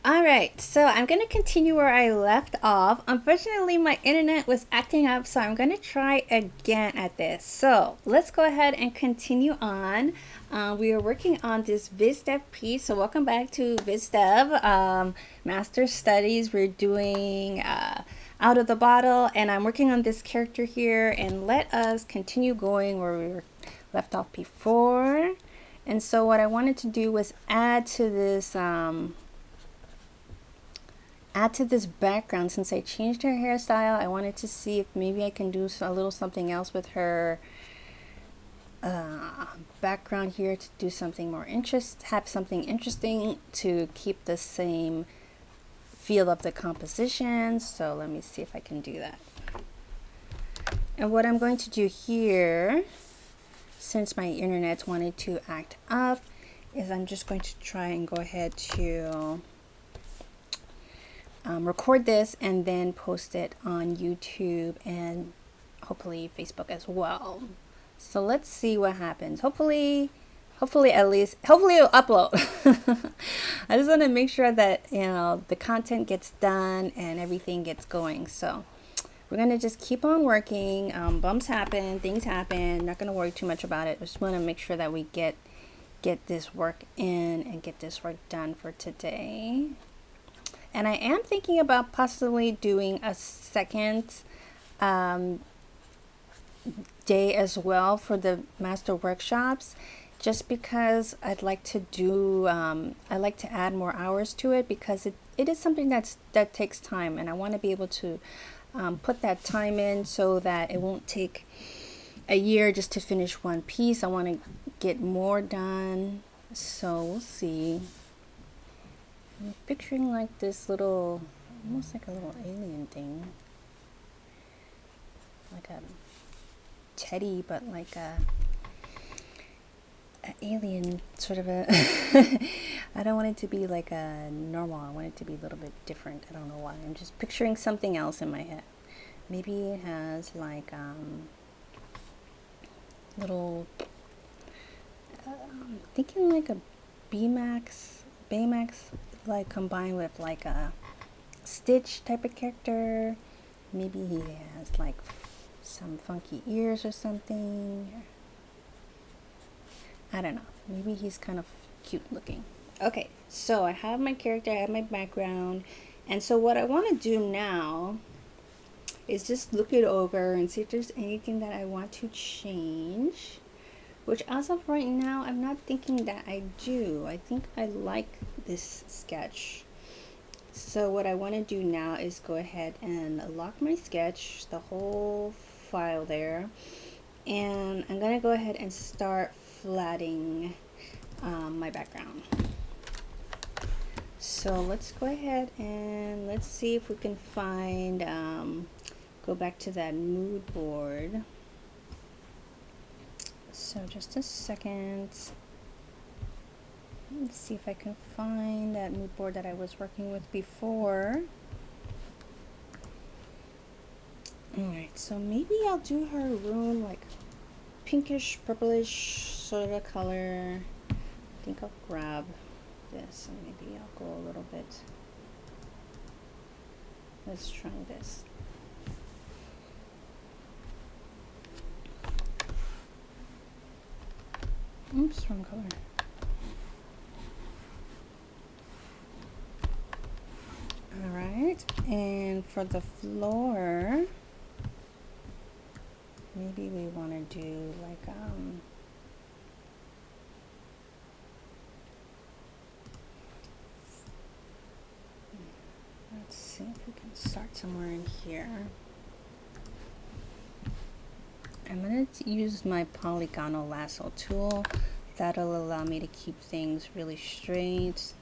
All right, so I'm going to continue where I left off. Unfortunately, my internet was acting up, so I'm going to try again at this. So let's go ahead and continue on. We are working on this VizDev piece. So welcome back to VizDev Master Studies. We're doing Out of the Bottle, and I'm working on this character here. And let us continue going where we were left off before. And so what I wanted to do was add to this background. Since I changed her hairstyle, I wanted to see if maybe I can do a little something else with her background here to do something more have something interesting to keep the same feel of the composition. So let me see if I can do that. And what I'm going to do here, since my internet wanted to act up, is I'm just going to try and go ahead to record this and then post it on YouTube and hopefully Facebook as well. So let's see what happens. Hopefully it'll upload. I just want to make sure that, you know, the content gets done and everything gets going. So we're going to just keep on working. Bumps happen, things happen. Not going to worry too much about it. I just want to make sure that we get this work in and get this work done for today. And I am thinking about possibly doing a second day as well for the master workshops, just because I'd like to do, I like to add more hours to it, because it is something that takes time, and I want to be able to put that time in so that it won't take a year just to finish one piece. I want to get more done, so we'll see. I'm picturing like this little, almost like a little alien thing. Like a teddy, but like a alien sort of a I don't want it to be like a normal. I want it to be a little bit different. I don't know why. I'm just picturing something else in my head. Maybe it has like little thinking like a Baymax, like combined with like a Stitch type of character. Maybe he has like some funky ears or something. I don't know. Maybe he's kind of cute looking. Okay, so I have my character, I have my background, and so what I want to do now is just look it over and see if there's anything that I want to change. Which as of right now, I'm not thinking that I do. I think I like this sketch. So what I want to do now is go ahead and lock my sketch, the whole file there. And I'm going to go ahead and start flatting my background. So let's go ahead and let's see if we can find, go back to that mood board. So just a second. Let's see if I can find that mood board that I was working with before. Alright, so maybe I'll do her room like pinkish, purplish sort of a color. I think I'll grab this and maybe I'll go a little bit. Let's try this. Oops, wrong color. Alright, and for the floor, maybe we want to do like, let's see if we can start somewhere in here. I'm going to use my polygonal lasso tool. That'll allow me to keep things really straight.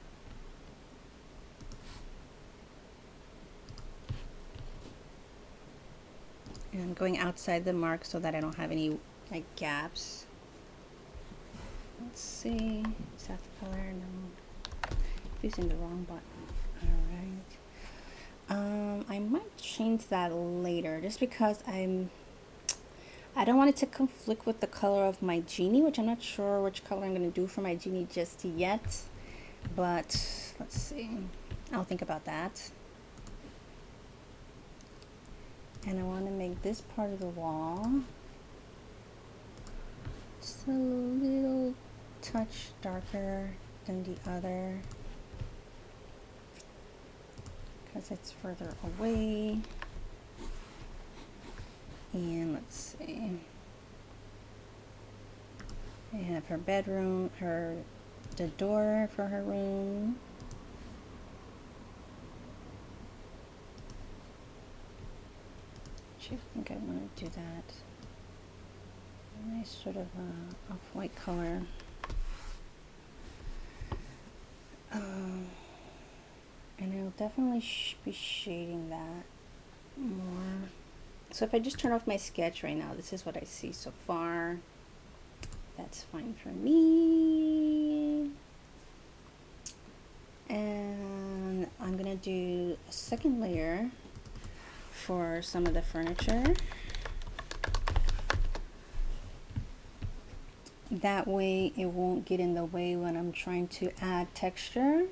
And going outside the mark so that I don't have any like gaps. Let's see, is that the color? No, using the wrong button. Alright. I might change that later just because I don't want it to conflict with the color of my genie, which I'm not sure which color I'm going to do for my genie just yet. But let's see. I'll think about that. And I want to make this part of the wall just a little touch darker than the other because it's further away. And let's see, I have her bedroom, the door for her room. I think I want to do that. A nice sort of off-white color. And I'll definitely be shading that more. So if I just turn off my sketch right now, this is what I see so far. That's fine for me. And I'm gonna do a second layer for some of the furniture. That way it won't get in the way when I'm trying to add texture.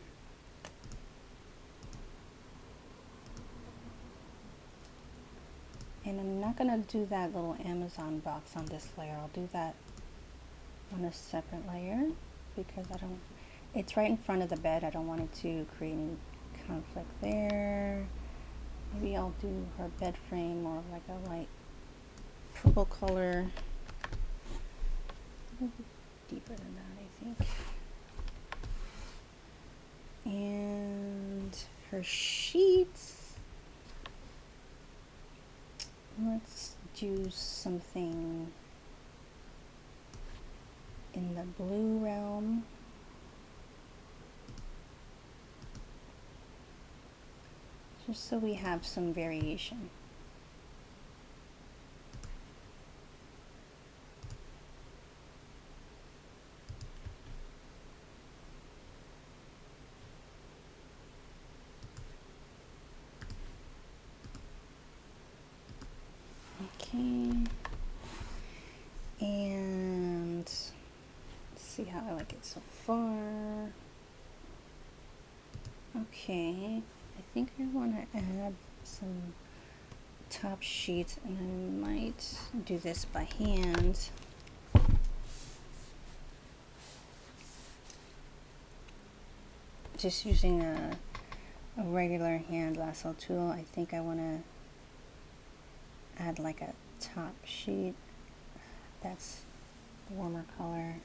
And I'm not gonna do that little Amazon box on this layer. I'll do that on a separate layer because it's right in front of the bed. I don't want it to create any conflict there. Maybe I'll do her bed frame more of like a light purple color. A little bit deeper than that, I think. And her sheets. Let's do something in the blue realm. Just so we have some variation. Okay. And let's see how I like it so far. Okay. I think I want to add some top sheets, and I might do this by hand. Just using a regular hand lasso tool. I think I want to add like a top sheet that's a warmer color.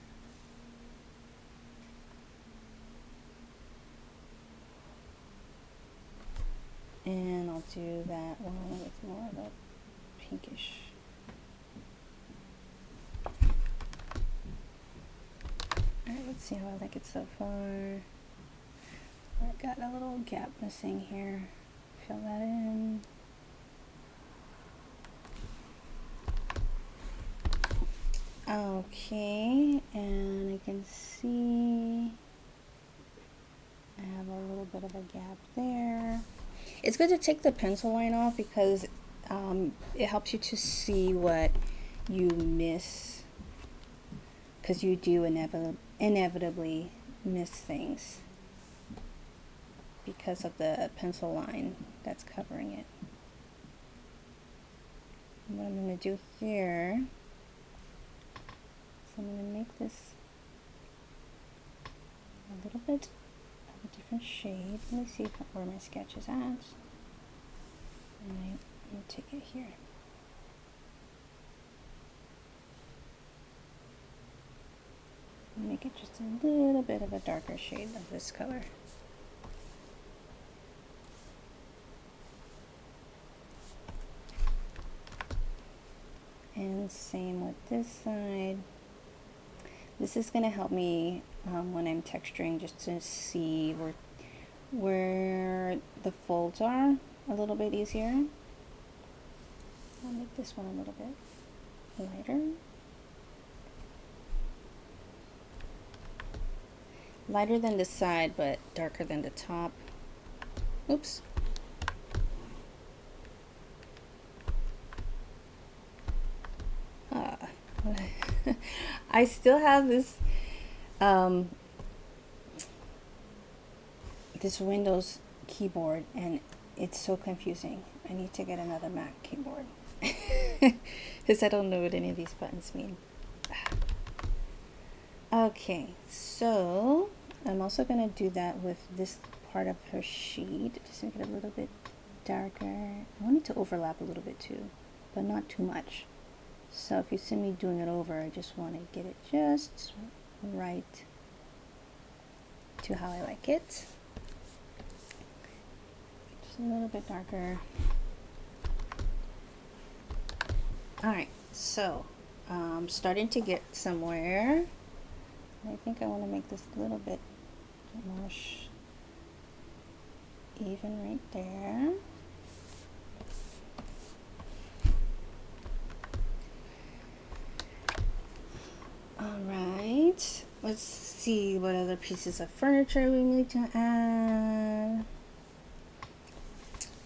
And I'll do that one with more of a pinkish. Alright, let's see how I like it so far. I got a little gap missing here. Fill that in. Okay, and I can see I have a little bit of a gap there. It's good to take the pencil line off because it helps you to see what you miss, because you do inevitably miss things because of the pencil line that's covering it. And what I'm going to do here is I'm going to make this a little bit a different shade. Let me see where my sketch is at. And I'm going to take it here. Make it just a little bit of a darker shade of this color. And same with this side. This is going to help me when I'm texturing, just to see where the folds are a little bit easier. I'll make this one a little bit lighter. Lighter than the side, but darker than the top. Oops. I still have this this Windows keyboard and it's so confusing. I need to get another Mac keyboard because I don't know what any of these buttons mean. Okay, so I'm also going to do that with this part of her sheet. Just make it a little bit darker. I want it to overlap a little bit too, but not too much. So if you see me doing it over, I just want to get it just right to how I like it. Just a little bit darker. Alright, so I'm starting to get somewhere. I think I want to make this a little bit more even right there. Alright, let's see what other pieces of furniture we need to add.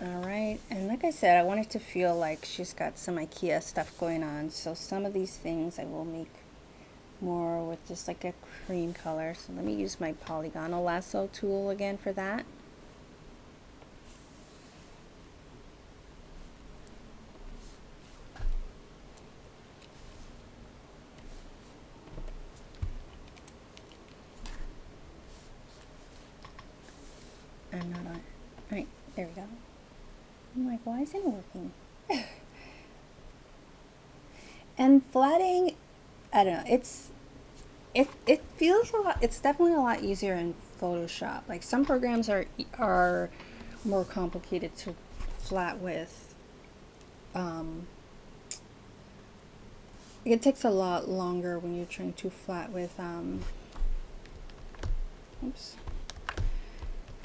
Alright, and like I said, I want it to feel like she's got some IKEA stuff going on, so some of these things I will make more with just like a cream color. So let me use my polygonal lasso tool again for that. I'm not on it. Alright, there we go. I'm like, why isn't it working? And flatting, I don't know, it feels a lot, it's definitely a lot easier in Photoshop. Like some programs are more complicated to flat with. It takes a lot longer when you're trying to flat with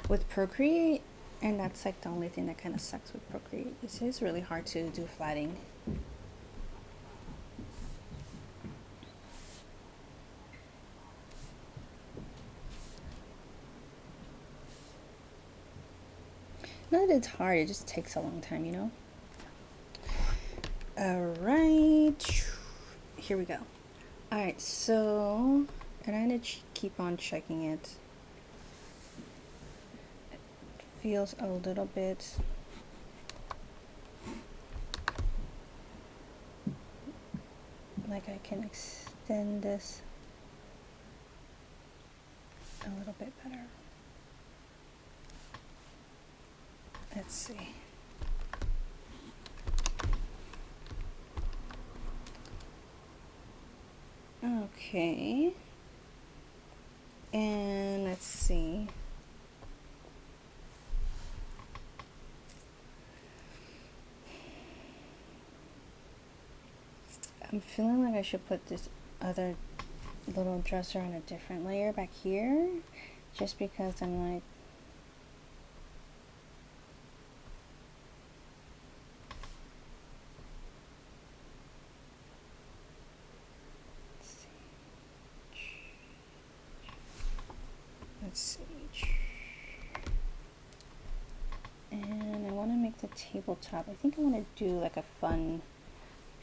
with Procreate, and that's like the only thing that kind of sucks with Procreate. It is really hard to do flatting. Not that it's hard, it just takes a long time, you know? Alright, here we go. Alright, so, and I'm going to keep on checking it. It feels a little bit like I can extend this a little bit better. Let's see. Okay. And let's see. I'm feeling like I should put this other little dresser on a different layer back here, just because I'm like, let's see. And I want to make the tabletop. I think I want to do like a fun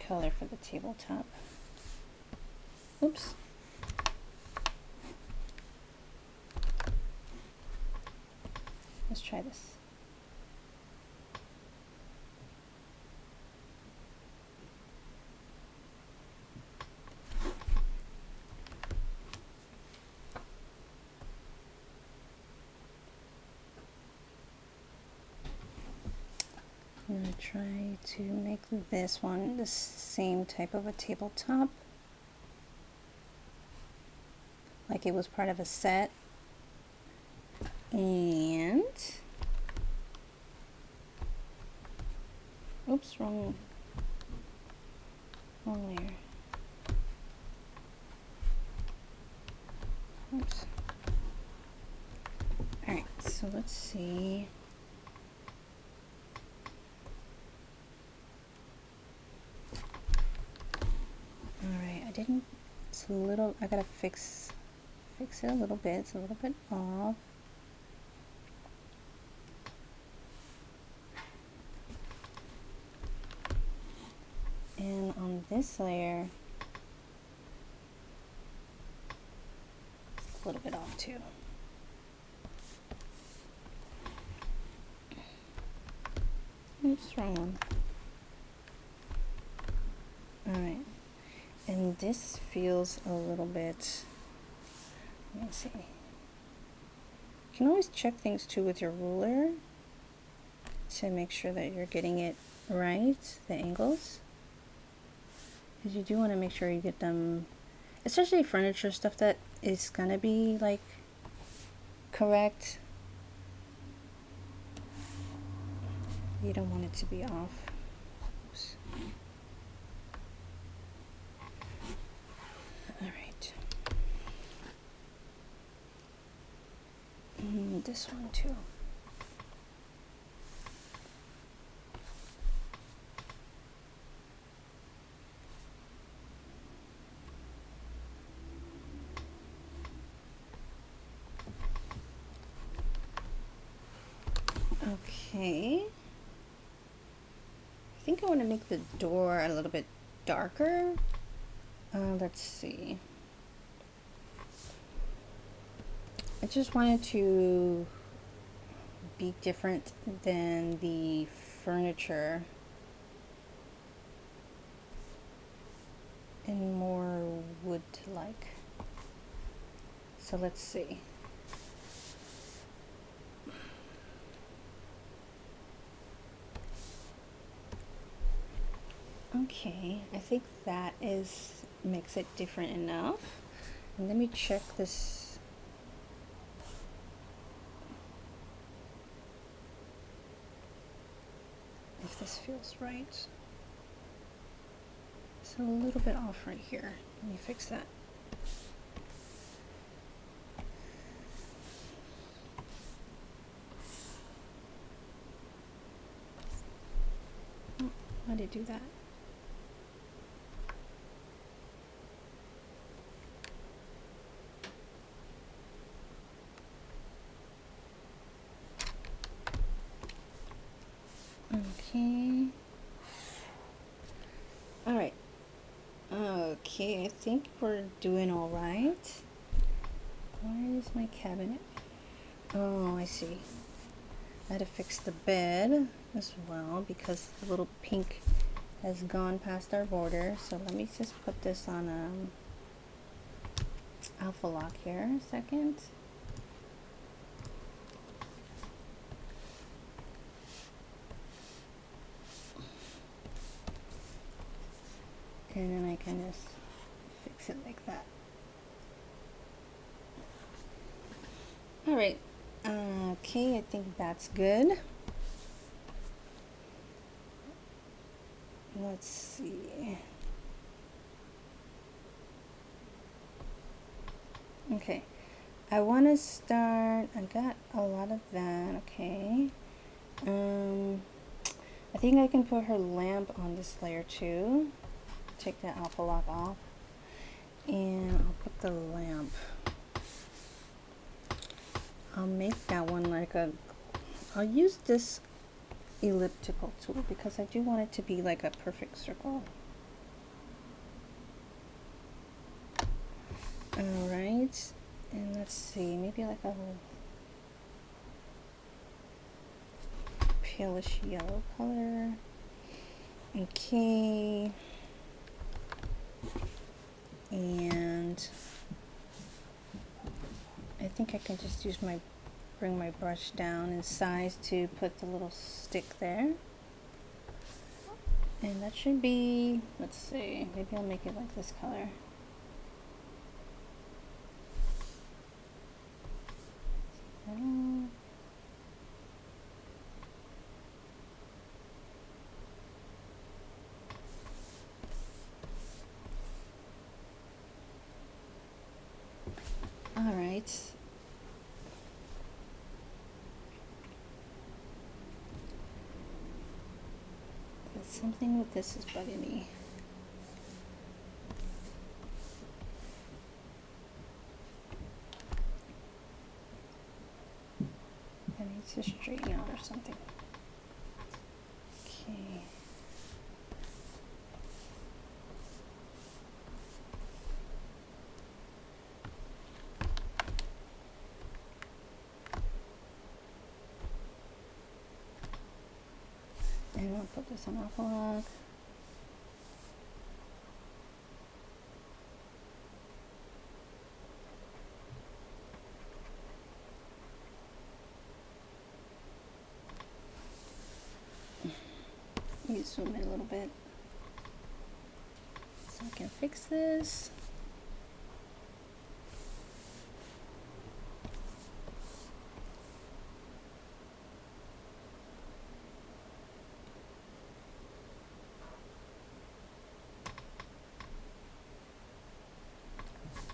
color for the tabletop. Oops. Let's try this. I'm going to try to make this one the same type of a tabletop, like it was part of a set. And oops, wrong layer. Oops. Alright, so let's see. Alright, it's a little, I gotta fix it a little bit. It's a little bit off. And on this layer, it's a little bit off too. Oops, wrong one. Alright, and this feels a little bit, let me see. You can always check things too with your ruler to make sure that you're getting it right, the angles. Because you do want to make sure you get them, especially furniture stuff that is gonna be like correct. You don't want it to be off. Oops. All right. This one too. Okay. I think I want to make the door a little bit darker. Let's see. I just wanted to be different than the furniture and more wood-like. So let's see. Okay, I think that makes it different enough. And let me check this. If this feels right. It's a little bit off right here. Let me fix that. Oh, why did it do that? Okay. All right. Okay, I think we're doing all right. Where is my cabinet? Oh, I see. I had to fix the bed as well because the little pink has gone past our border. So let me just put this on alpha lock here a second. And then I can just fix it like that. All right. Okay, I think that's good. Let's see. Okay. I want to start, I got a lot of that, okay. I think I can put her lamp on this layer too. Take that alpha lock off. And I'll put the lamp. I'll make that one like I'll use this elliptical tool because I do want it to be like a perfect circle. All right, and let's see, maybe like a palish yellow color. Okay. And I think I can just bring my brush down in size to put the little stick there. And that should be, let's see, maybe I'll make it like this color. All right. Something with this is bugging me. I need to straighten out or something. Okay. And I'll put this on Alpha Lock. Let me zoom in a little bit so I can fix this.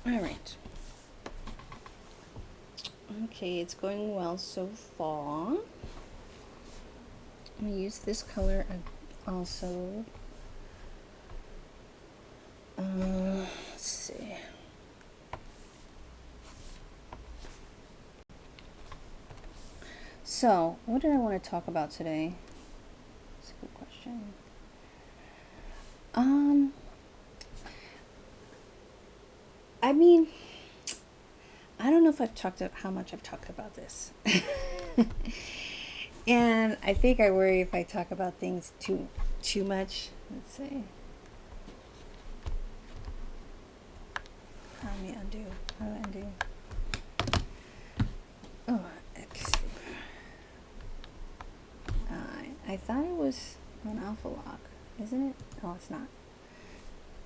All right. Okay, it's going well so far. I'm gonna use this color also. Let's see. So, what did I want to talk about today? That's a good question. I mean, I don't know if I've talked about how much I've talked about this. And I think I worry if I talk about things too much. Let's see. Let me undo. How do I undo? Oh, X. I thought it was on Alpha Lock, isn't it? Oh, it's not.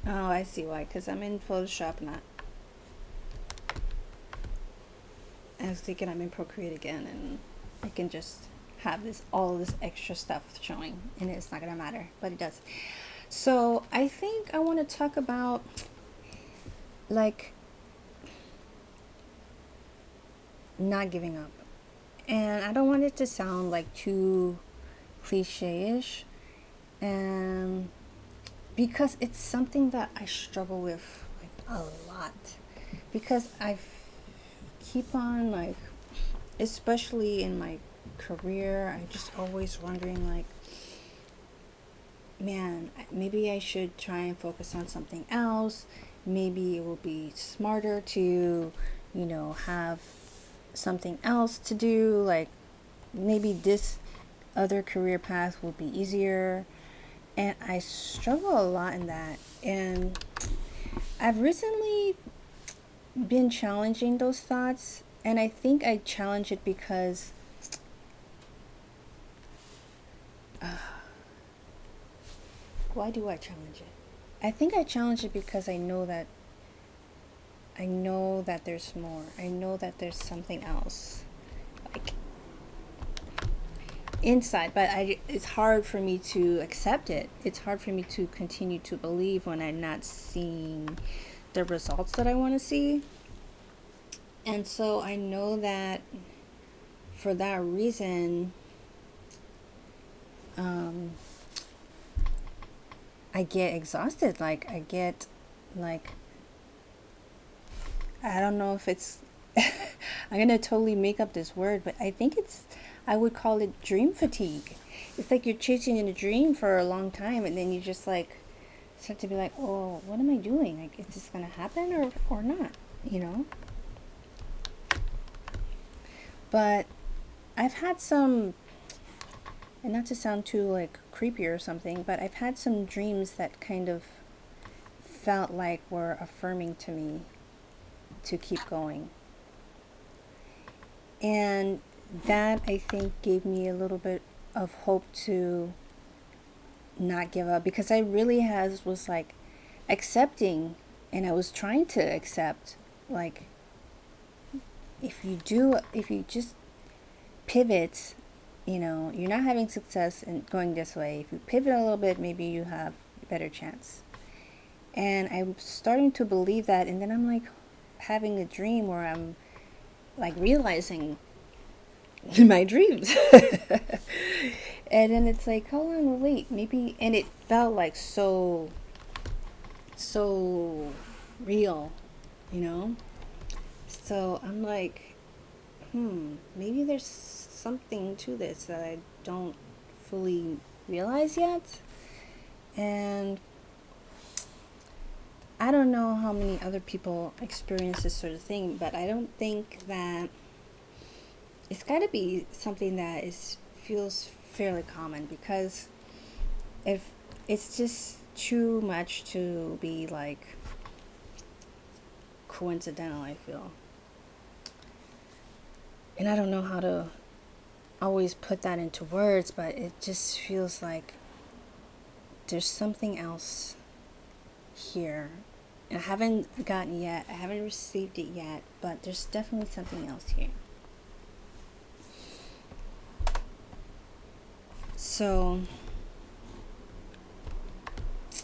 Oh, I see why. Because I'm in Photoshop, not. I was thinking I'm in Procreate again, and I can just have all this extra stuff showing, and it's not gonna matter, but it does. So I think I want to talk about like not giving up, and I don't want it to sound like too cliche-ish, and because it's something that I struggle with like a lot, because I keep on like, especially in my career, I just always wondering like, man, maybe I should try and focus on something else. Maybe it will be smarter to, have something else to do. Like maybe this other career path will be easier. And I struggle a lot in that. And I've recently been challenging those thoughts. And I think I challenge it because why do I challenge it? I think I challenge it because I know that there's more. I know that there's something else, like inside, but it's hard for me to accept it. It's hard for me to continue to believe when I'm not seeing the results that I want to see. And so I know that for that reason, I get exhausted. Like I get like, I don't know if it's I'm gonna totally make up this word, but I would call it dream fatigue. It's like you're chasing in a dream for a long time, and then you just like start to be like, oh, what am I doing? Like, is this gonna happen or not? But I've had some, and not to sound too like creepy or something, but I've had some dreams that kind of felt like were affirming to me to keep going. And that, I think, gave me a little bit of hope to not give up, because I really was like accepting, and I was trying to accept, like, if you just pivot, you're not having success in going this way. If you pivot a little bit, maybe you have a better chance. And I'm starting to believe that, and then I'm like having a dream where I'm like realizing my dreams. And then it's like, hold on, wait, maybe, and it felt like so real, so I'm like, maybe there's something to this that I don't fully realize yet. And I don't know how many other people experience this sort of thing, but I don't think that it's got to be something that feels fairly common, because if it's just too much to be like coincidental, I feel. And I don't know how to always put that into words, but it just feels like there's something else here. I haven't gotten yet, I haven't received it yet, but there's definitely something else here. So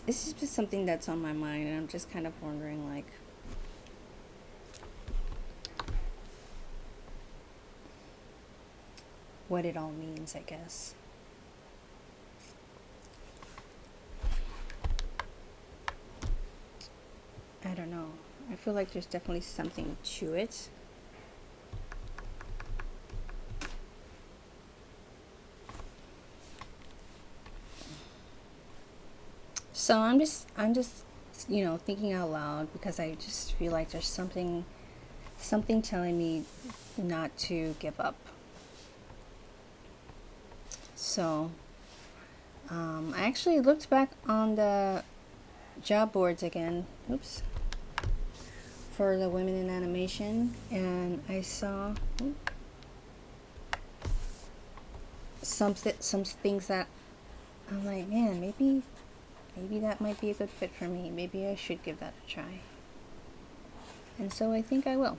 this is just something that's on my mind, and I'm just kind of wondering, like, what it all means, I guess. I don't know. I feel like there's definitely something to it. So I'm just thinking out loud, because I just feel like there's something telling me not to give up. So I actually looked back on the job boards again. Oops. For the women in animation, and I saw some things that I'm like, man, maybe that might be a good fit for me. Maybe I should give that a try. And so I think I will.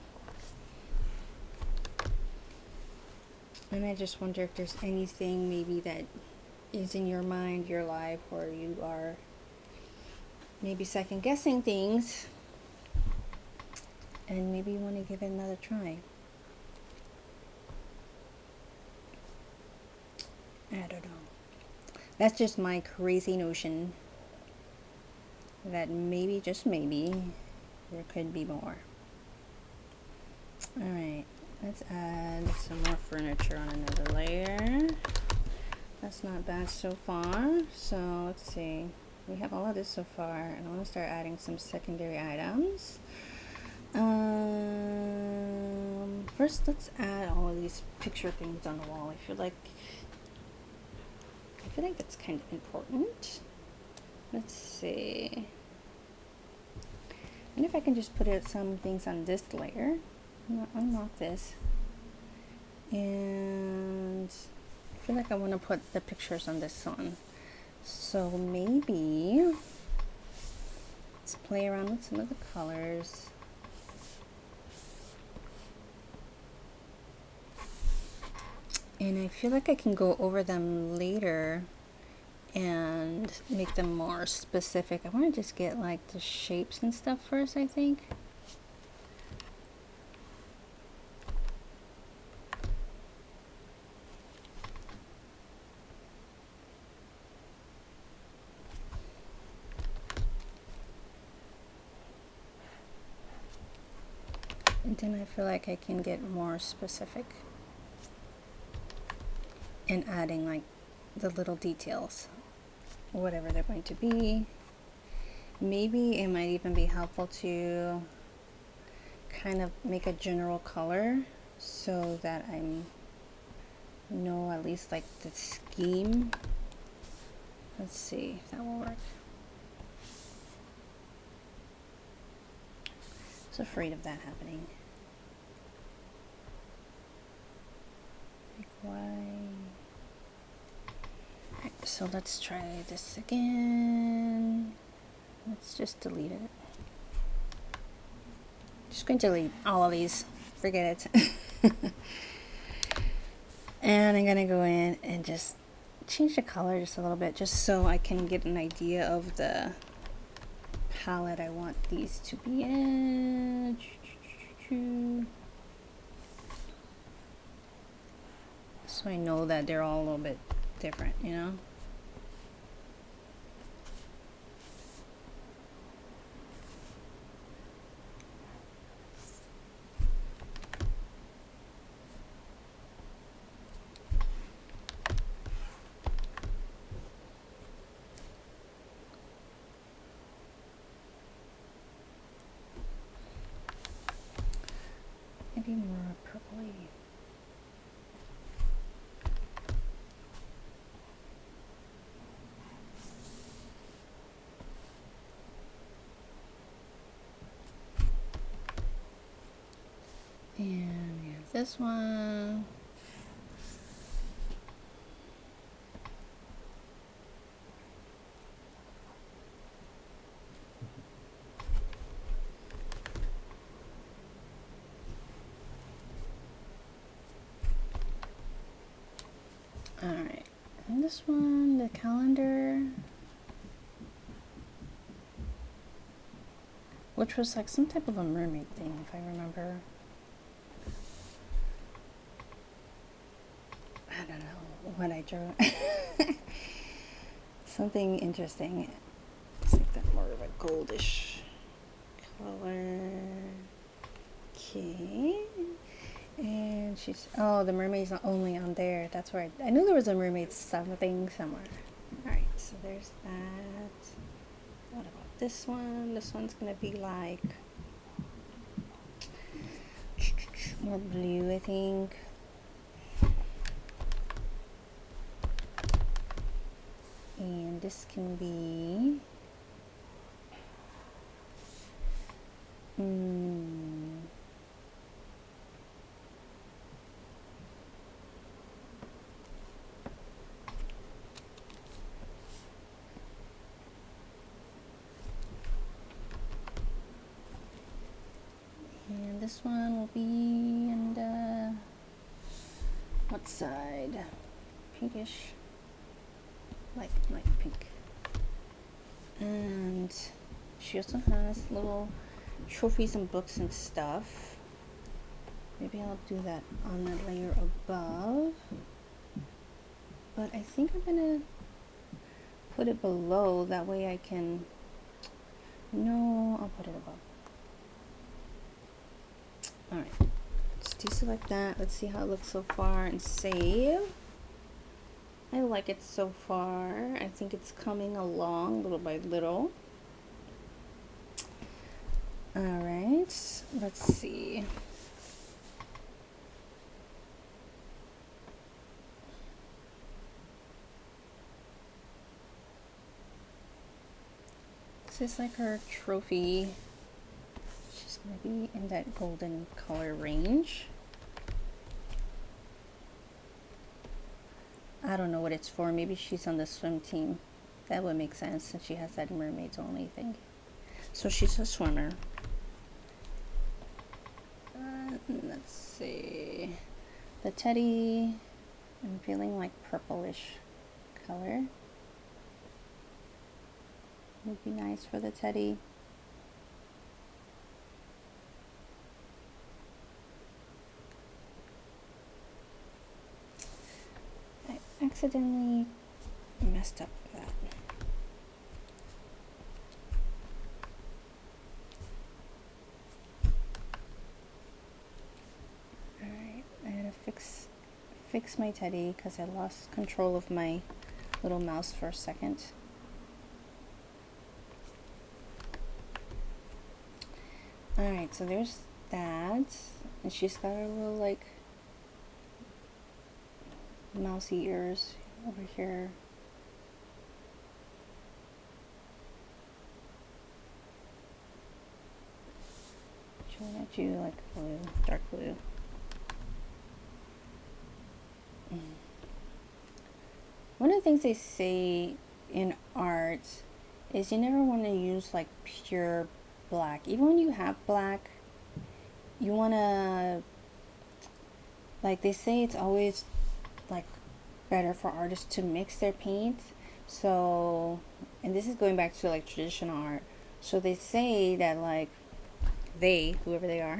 And I just wonder if there's anything maybe that is in your mind, your life, where you are maybe second guessing things, and maybe you want to give it another try. I don't know. That's just my crazy notion that maybe, just maybe, there could be more. Alright, let's add some more furniture on another layer. That's not bad so far. So let's see. We have all of this so far, and I want to start adding some secondary items. First, let's add all of these picture things on the wall. I feel like that's kind of important. Let's see. And if I can just put some things on this layer, unlock this, and I feel like I want to put the pictures on this one. So maybe let's play around with some of the colors. And I feel like I can go over them later and make them more specific. I want to just get like the shapes and stuff first, I think. And then I feel like I can get more specific and adding like the little details, whatever they're going to be. Maybe it might even be helpful to kind of make a general color so that I know at least like the scheme. Let's see if that will work. I was afraid of that happening. Like, why? Right, so let's try this again. Let's just delete it. Just going to delete all of these. Forget it. And I'm gonna go in and just change the color just a little bit, just so I can get an idea of the palette I want these to be in. So I know that they're all a little bit different, you know? Maybe more purpley. this one. Alright, and this one, the calendar, which was like some type of a mermaid thing, if I remember. I don't know what I drew. Something interesting. It's like that more of a goldish color. Okay. And she's, oh, the mermaid's not only on there. That's right. I knew there was a mermaid something somewhere. Alright, so there's that. What about this one? This one's gonna be like more blue, I think. And this can be and this one will be in the what side? Pinkish, light pink. And she also has little trophies and books and stuff. Maybe I'll do that on the layer above, but I think I'm gonna put it below, that way I can, no, I'll put it above. Alright, let's deselect that. Let's see how it looks so far and save. I like it so far. I think it's coming along little by little. Alright, let's see. This is like her trophy. She's gonna be in that golden color range. I don't know what it's for. Maybe she's on the swim team. That would make sense since she has that mermaids only thing. So she's a swimmer. Let's see. The teddy, I'm feeling like purplish color. Would be nice for the teddy. I accidentally messed up that. Alright, I had to fix my teddy because I lost control of my little mouse for a second. Alright, so there's that, and she's got her little like mousy ears over here. Showing at you like blue, dark blue. One of the things they say in art is you never want to use like pure black. Even when you have black, you want to, like they say, it's always like better for artists to mix their paint. So, and this is going back to like traditional art, so they say that like whoever they are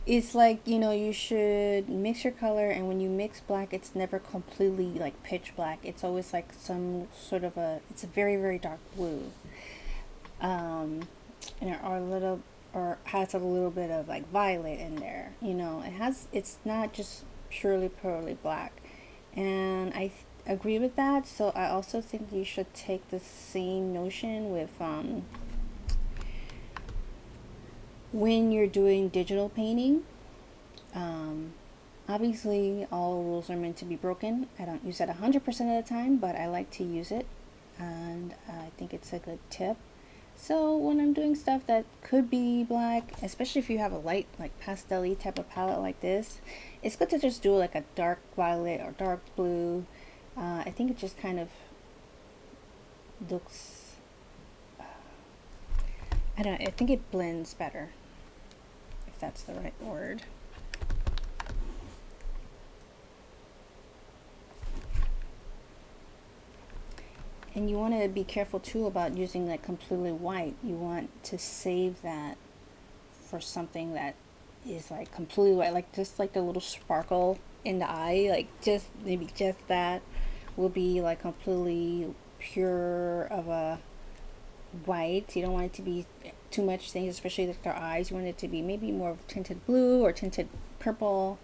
it's like, you know, you should mix your color, and when you mix black, it's never completely like pitch black. It's always like some sort of it's a very, very dark blue, and or has a little bit of like violet in there, you know. It's not just purely black, and I agree with that. So I also think you should take the same notion with when you're doing digital painting. Obviously all rules are meant to be broken. I don't use that 100% of the time, but I like to use it, and I think it's a good tip. So when I'm doing stuff that could be black, especially if you have a light, like pastel-y type of palette like this, it's good to just do like a dark violet or dark blue. I think it just kind of looks, I think it blends better, if that's the right word. And you want to be careful too about using like completely white. You want to save that for something that is like completely white, like just like the little sparkle in the eye, like just maybe just that will be like completely pure of a white. You don't want it to be too much things, especially with their eyes. You want it to be maybe more tinted blue or tinted purple,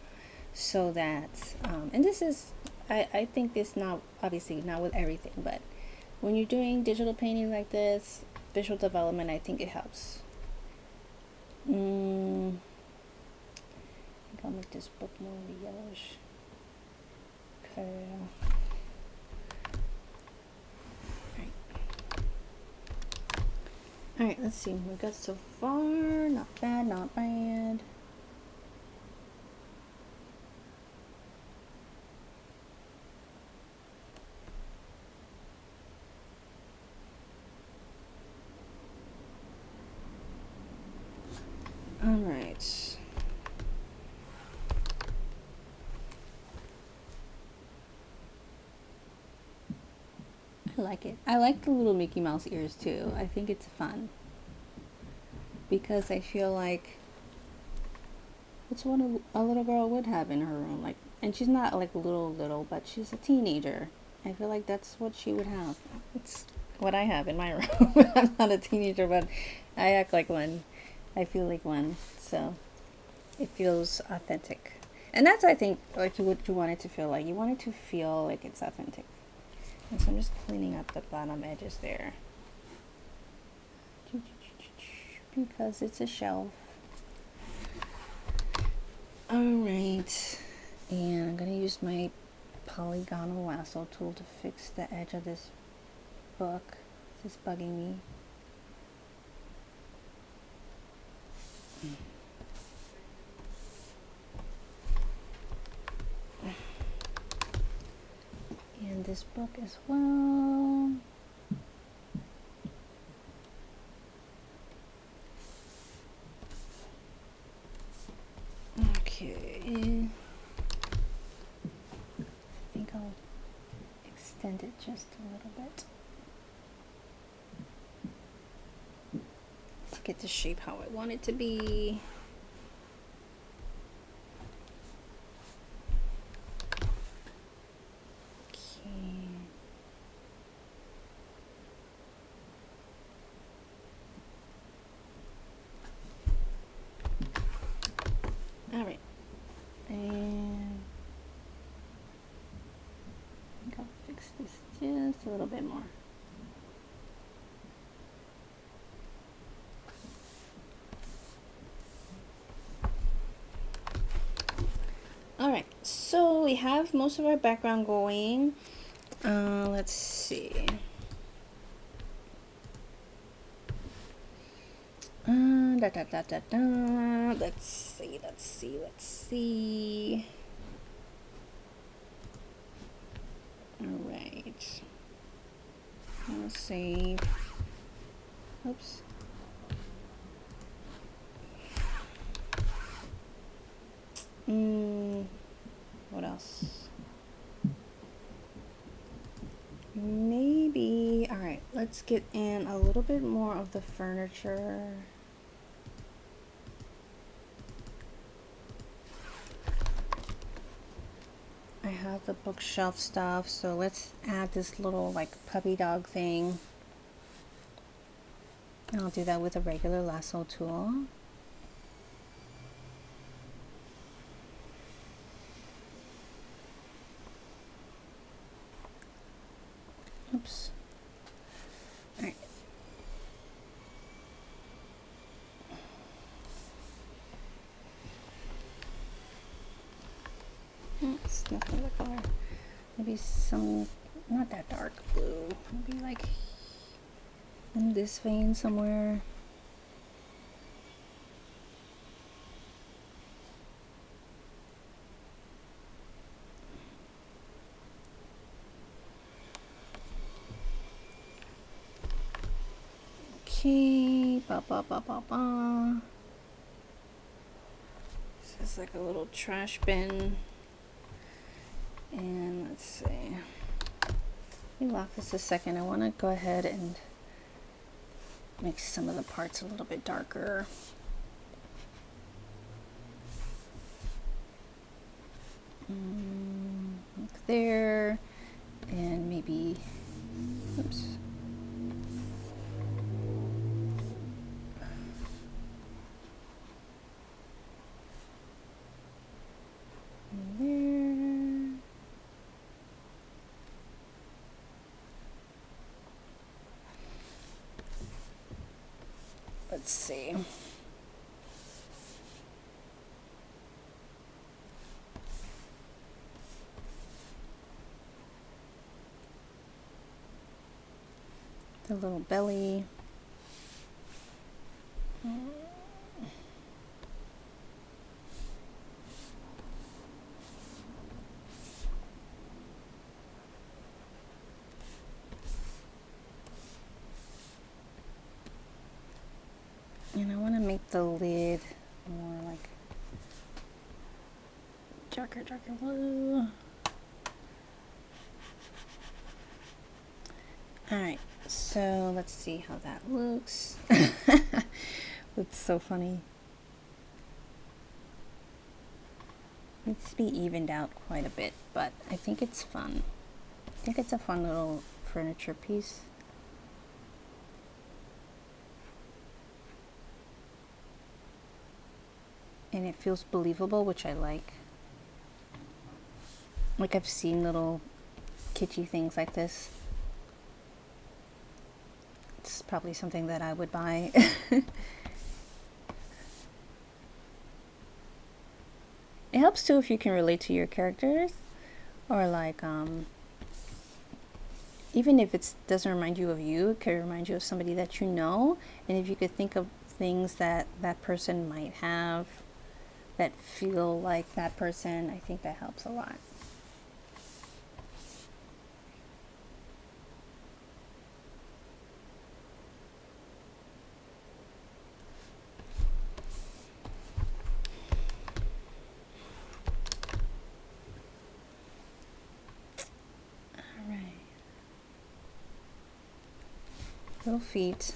so that and this is I think this, not obviously not with everything, but when you're doing digital painting like this, visual development, I think it helps. I think I'll make this book more yellowish. Okay. Alright, let's see. We got so far. Not bad, not bad. Alright. I like it. I like the little Mickey Mouse ears too. I think it's fun. Because I feel like it's what a little girl would have in her room. Like, and she's not like little, but she's a teenager. I feel like that's what she would have. It's what I have in my room. I'm not a teenager, but I act like one. I feel like one. So it feels authentic. And that's, I think, like what you want it to feel like. You want it to feel like it's authentic. And so I'm just cleaning up the bottom edges there, because it's a shelf. Alright, and I'm going to use my polygonal lasso tool to fix the edge of this book. This is bugging me. And this book as well. Okay. I think I'll extend it just a little bit to get the shape how I want it to be. Alright, and I think I'll fix this just a little bit more. Alright, so we have most of our background going. Let's see. Let's see. Alright. I'll save. Oops. What else? Maybe, alright, let's get in a little bit more of the furniture. I have the bookshelf stuff, so let's add this little like puppy dog thing. And I'll do that with a regular lasso tool. Oops. Alright. It's nothing the color. Maybe some, not that dark blue. Maybe like in this vein somewhere. Okay, ba ba ba ba ba. This is like a little trash bin. And let's see. Let me lock this a second. I want to go ahead and make some of the parts a little bit darker. Like there, and maybe, oops. And there. Let's see. The little belly. And I want to make the lid more like darker blue. Alright, so let's see how that looks. That's so funny. Needs to be evened out quite a bit, but I think it's fun. I think it's a fun little furniture piece. And it feels believable, which I like. Like I've seen little kitschy things like this. It's probably something that I would buy. It helps too if you can relate to your characters, or like even if it doesn't remind you of you, it could remind you of somebody that you know. And if you could think of things that that person might have that feel like that person, I think that helps a lot. Little feet.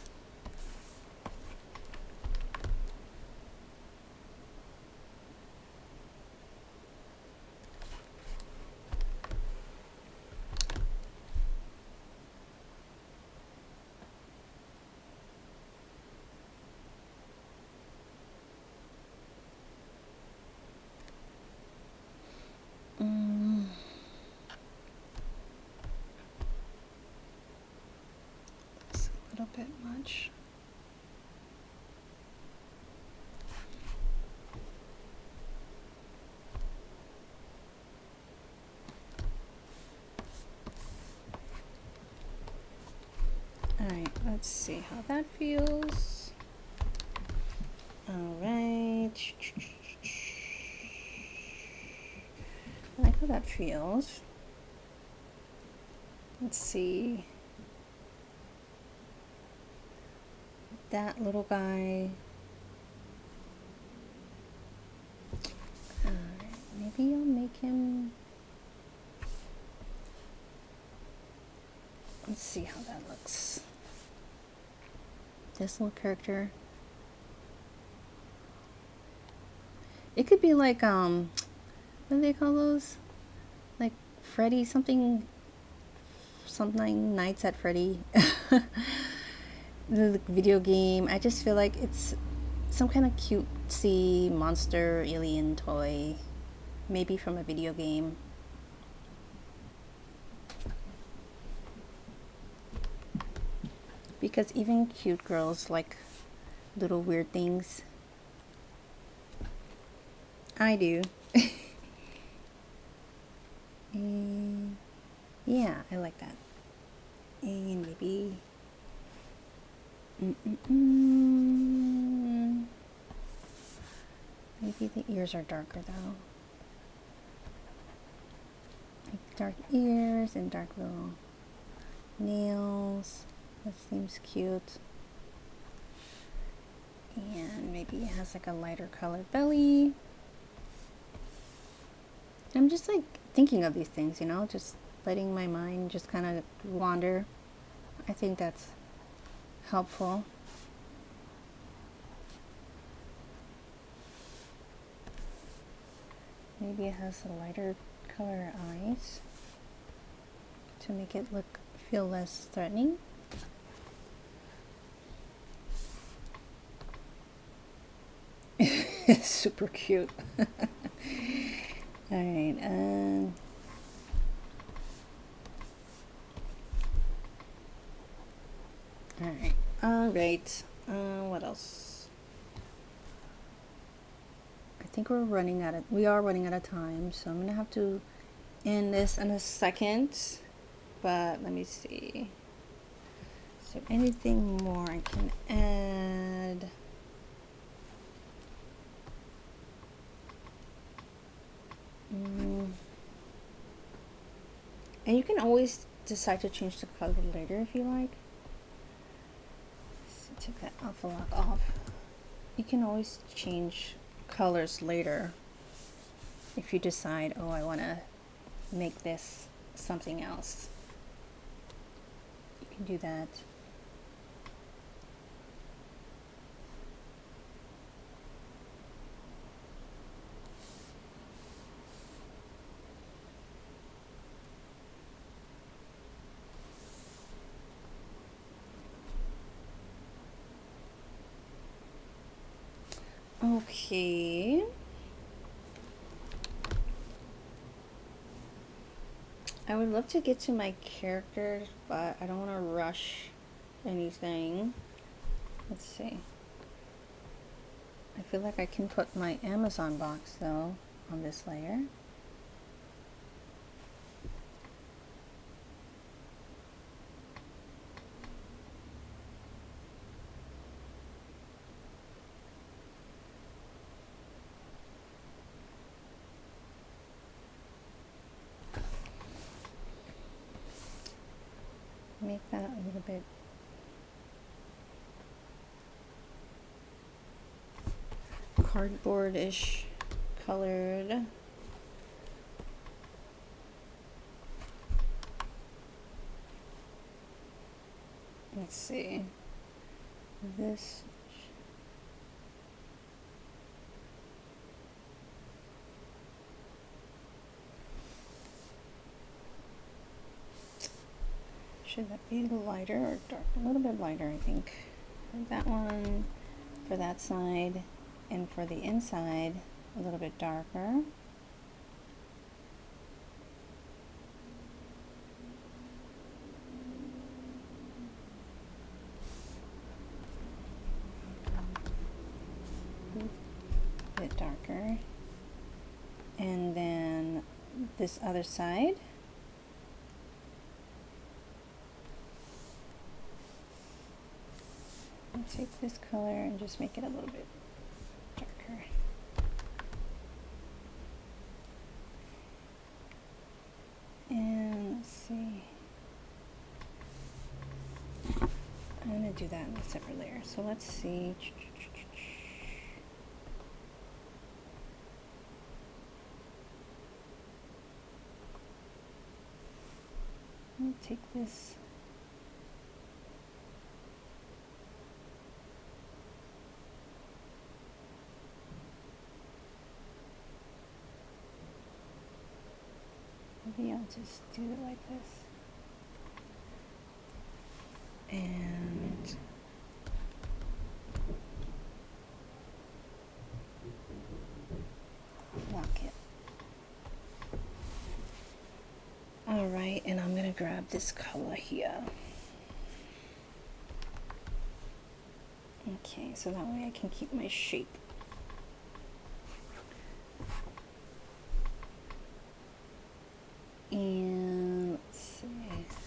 It's a little bit much. Alright, let's see how that feels. Alright. I like how that feels. Let's see. That little guy. Maybe I'll make him. Let's see how that looks. This little character. It could be like what do they call those? Like Freddy something Nights at Freddy. The video game. I just feel like it's some kind of cutesy monster alien toy, maybe from a video game. Because even cute girls like little weird things. I do. And yeah, I like that. And maybe Maybe the ears are darker though. Like dark ears and dark little nails. That seems cute. And maybe it has like a lighter colored belly. I'm just like thinking of these things, you know, just letting my mind just kind of wander. I think that's helpful. Maybe it has a lighter color eyes to make it feel less threatening. Super cute. All right. All right. What else? I think we are running out of time, so I'm gonna have to end this in a second. But let me see. Is there anything more I can add? And you can always decide to change the color later if you like. So take that alpha lock off. You can always change colors later if you decide, oh, I want to make this something else. You can do that. Okay. I would love to get to my characters, but I don't want to rush anything. Let's see. I feel like I can put my Amazon box though on this layer. Make that a little bit cardboard-ish colored. Let's see. This should that be lighter or dark? A little bit lighter, I think. For that one, for that side, and for the inside, a little bit darker. A bit darker. And then this other side. I'll take this color and just make it a little bit darker. And let's see. I'm going to do that in a separate layer. So let's see. I'll take this. Maybe I'll just do it like this. And lock it. Alright, and I'm gonna grab this color here. Okay, so that way I can keep my shape. And let's see,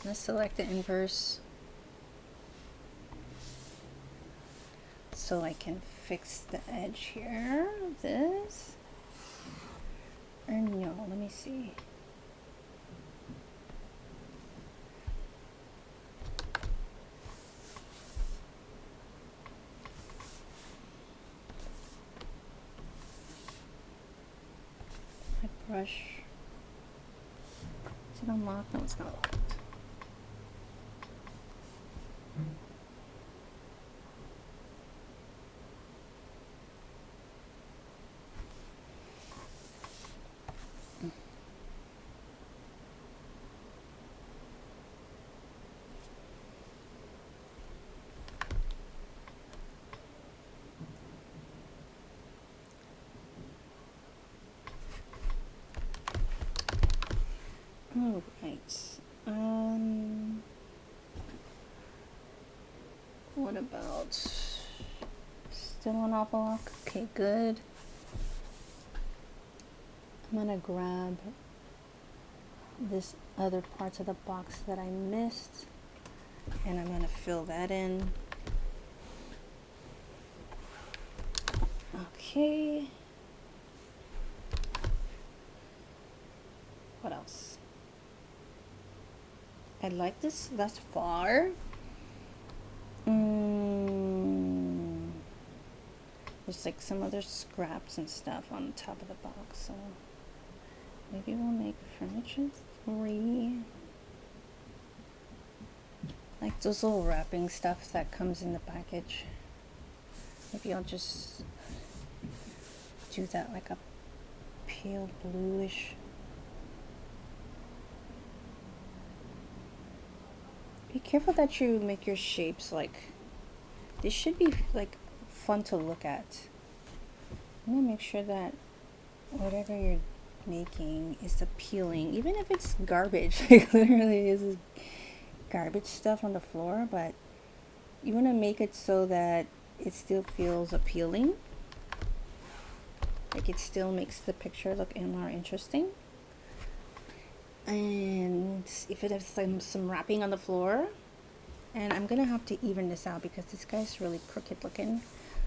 let's select the inverse. so I can fix the edge here of this. Or no, let me see. My brush. Is it unlocked? No, it's not locked. All right. What about still on awful lock? Okay, good. I'm gonna grab this other parts of the box that I missed, and I'm gonna fill that in. Okay. What else? I like this thus far. There's like some other scraps and stuff on the top of the box, so maybe we'll make furniture 3. Like those little wrapping stuff that comes in the package. Maybe I'll just do that like a pale bluish. Be careful that you make your shapes like, they should be like fun to look at. I'm gonna make sure that whatever you're making is appealing, even if it's garbage. Like literally is garbage stuff on the floor, but you want to make it so that it still feels appealing. Like it still makes the picture look more interesting. And if it has some wrapping on the floor, and I'm gonna have to even this out because this guy's really crooked looking,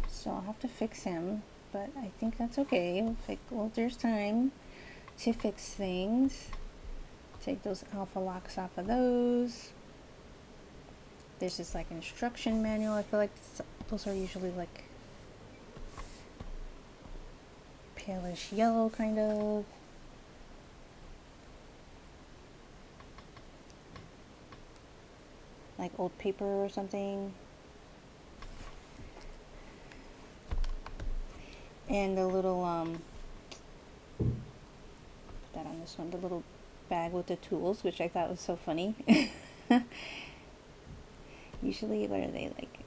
so I'll have to fix him, but I think that's okay. Well, there's time to fix things. Take those alpha locks off of those. There's this like instruction manual. I feel like those are usually like palish yellow kind of. Like old paper or something. And the little put that on this one, the little bag with the tools, which I thought was so funny. Usually, what are they like?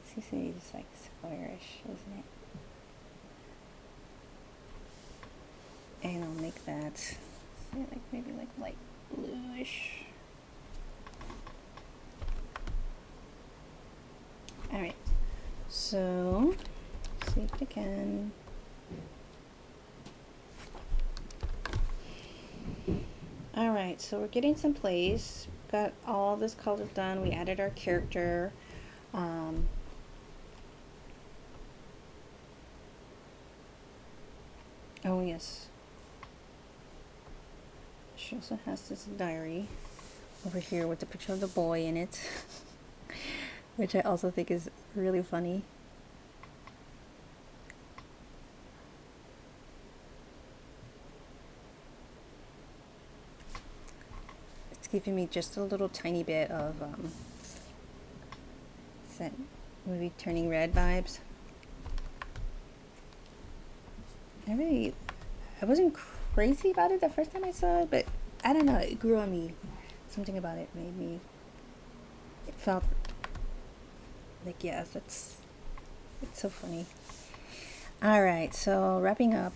It's usually just like squarish, isn't it? And I'll make that like maybe like light bluish. All right, so see if I can. All right, so we're getting some place. Got all this color done. We added our character. Oh yes. She also has this diary over here with the picture of the boy in it, which I also think is really funny. It's giving me just a little tiny bit of that movie Turning Red vibes. I wasn't crazy about it the first time I saw it, but I don't know, it grew on me. Something about it made me, it felt like, yes, it's so funny. All right, so wrapping up,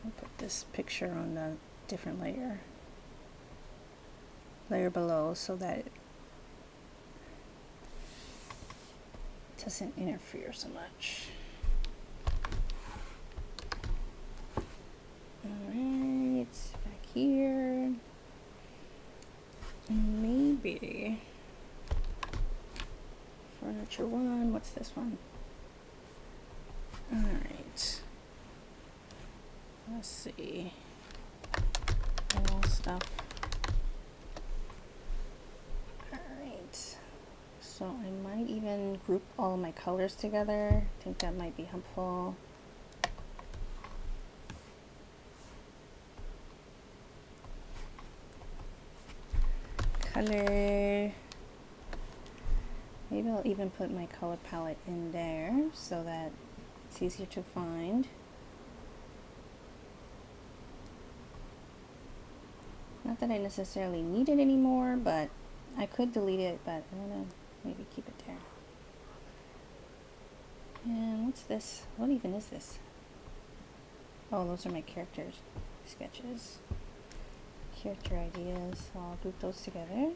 I'll put this picture on a different layer below so that it doesn't interfere so much. Alright, back here. Maybe furniture one. What's this one? All right. Let's see. All stuff. All right. So I might even group all my colors together. I think that might be helpful. Color. Maybe I'll even put my color palette in there so that it's easier to find. Not that I necessarily need it anymore, but I could delete it, but I want to maybe keep it there. And what's this? What even is this? Oh, those are my characters sketches. Character ideas. So I'll group those together.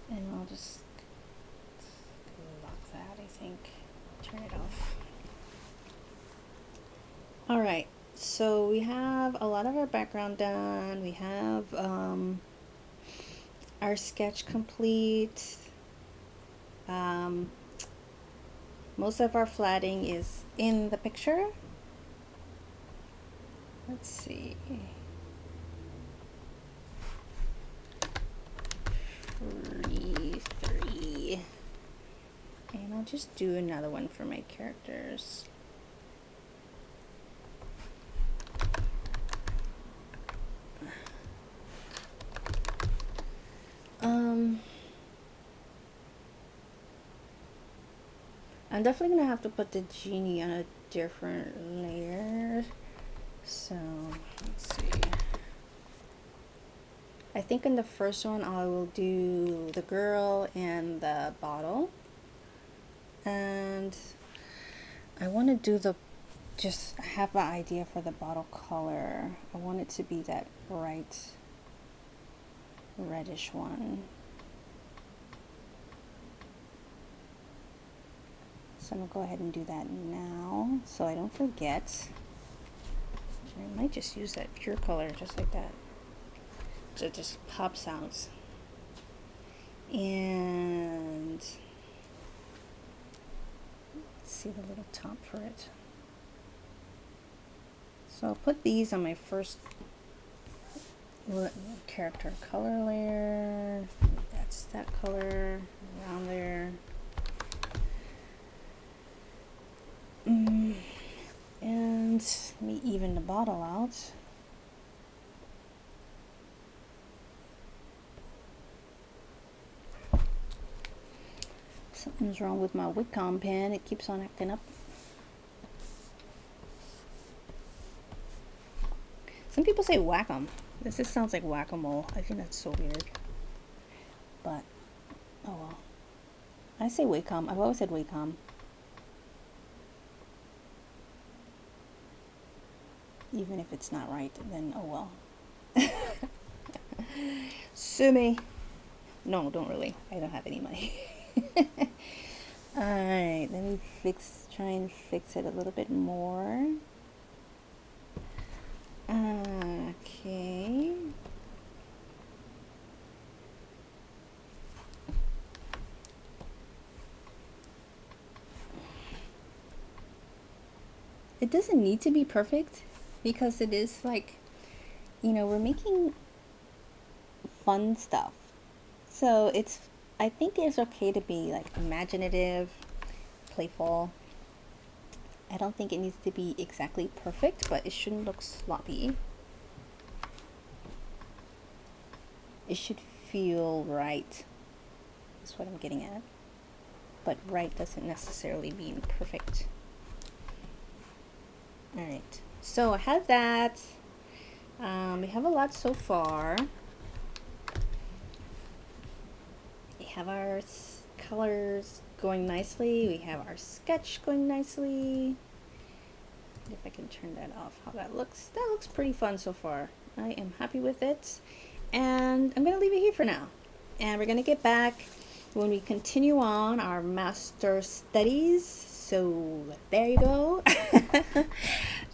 And I'll just lock that, I think. Turn it off. All right, so we have a lot of our background done. We have our sketch complete. Most of our flatting is in the picture. Let's see. 33. And I'll just do another one for my characters. I'm definitely gonna have to put the genie on a different layer. So let's see. I think in the first one I will do the girl and the bottle, and I want to do just have an idea for the bottle color. I want it to be that bright reddish one. So I'm gonna go ahead and do that now so I don't forget. I might just use that pure color just like that. So it just pops out. And let's see the little top for it. So I'll put these on my first character color layer. That's that color around there. And let me even the bottle out. Something's wrong with my Wacom pen. It keeps on acting up. Some people say Wacom. This just sounds like whack-a-mole. I think that's so weird. But, oh well. I say Wacom. I've always said Wacom. Even if it's not right, then oh well. Sue me. No, don't really. I don't have any money. Alright, let me try and fix it a little bit more. Okay. It doesn't need to be perfect, because it is like, we're making fun stuff. So I think it's okay to be like imaginative, playful. I don't think it needs to be exactly perfect, but it shouldn't look sloppy. It should feel right. That's what I'm getting at. But right doesn't necessarily mean perfect. Alright, so I have that. We have a lot so far. We have our colors going nicely. We have our sketch going nicely. If I can turn that off, how that looks. That looks pretty fun so far. I am happy with it. And I'm going to leave it here for now. And we're going to get back when we continue on our master studies. So there you go.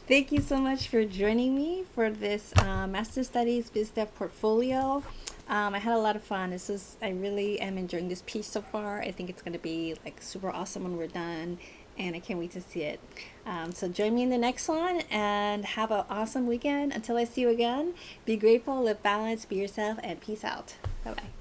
Thank you so much for joining me for this Master Studies BizDev portfolio. I had a lot of fun. I really am enjoying this piece so far. I think it's going to be like super awesome when we're done, and I can't wait to see it. So join me in the next one, and have an awesome weekend. Until I see you again, be grateful, live balanced, be yourself, and peace out. Bye bye.